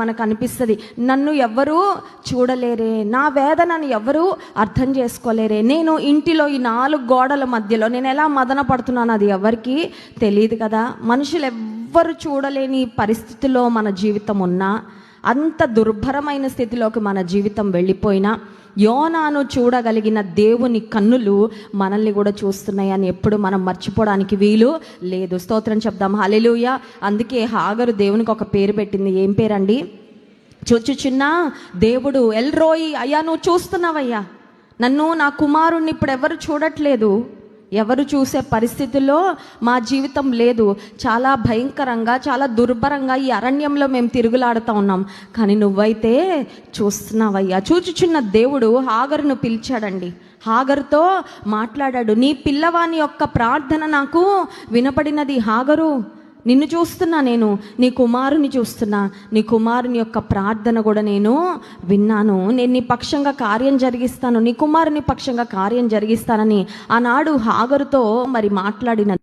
మనకు అనిపిస్తుంది, నన్ను ఎవ్వరూ చూడలేరే, నా వేదనని ఎవరూ అర్థం చేసుకోలేరే, నేను ఇంటిలో ఈ 4 గోడల మధ్యలో నేను ఎలా మదన పడుతున్నాను అది ఎవరికి తెలియదు కదా. మనుషులు ఎవ్వరు చూడలేని పరిస్థితిలో మన జీవితం ఉన్నా, అంత దుర్భరమైన స్థితిలోకి మన జీవితం వెళ్ళిపోయినా, యోనాను చూడగలిగిన దేవుని కన్నులు మనల్ని కూడా చూస్తున్నాయి అని ఎప్పుడు మనం మర్చిపోవడానికి వీలు లేదు. స్తోత్రం చెప్దాం, హల్లెలూయా. అందుకే హాగరు దేవునికి ఒక పేరు పెట్టింది. ఏం పేరండి? చూచుచున్న దేవుడు, ఎల్ రోయి. అయ్యా నువ్వు చూస్తున్నావయ్యా నన్ను, నా కుమారుణ్ణి ఇప్పుడు ఎవరు చూడట్లేదు, ఎవరు చూసే పరిస్థితుల్లో మా జీవితం లేదు, చాలా భయంకరంగా చాలా దుర్భరంగా ఈ అరణ్యంలో మేము తిరుగులాడుతూ ఉన్నాం, కానీ నువ్వైతే చూస్తున్నావయ్యా. చూచుచున్న దేవుడు హాగరును పిలిచాడండి, హాగరుతో మాట్లాడాడు. నీ పిల్లవాని యొక్క ప్రార్థన నాకు వినపడినది హాగరు, నిన్ను చూస్తున్నా, నేను నీ కుమారుని చూస్తున్నా, నీ కుమారుని యొక్క ప్రార్థన కూడా నేను విన్నాను, నేను నీ పక్షంగా కార్యం జరిగిస్తాను, నీ కుమారుని పక్షంగా కార్యం జరిగిస్తానని ఆనాడు హాగరుతో మరి మాట్లాడిన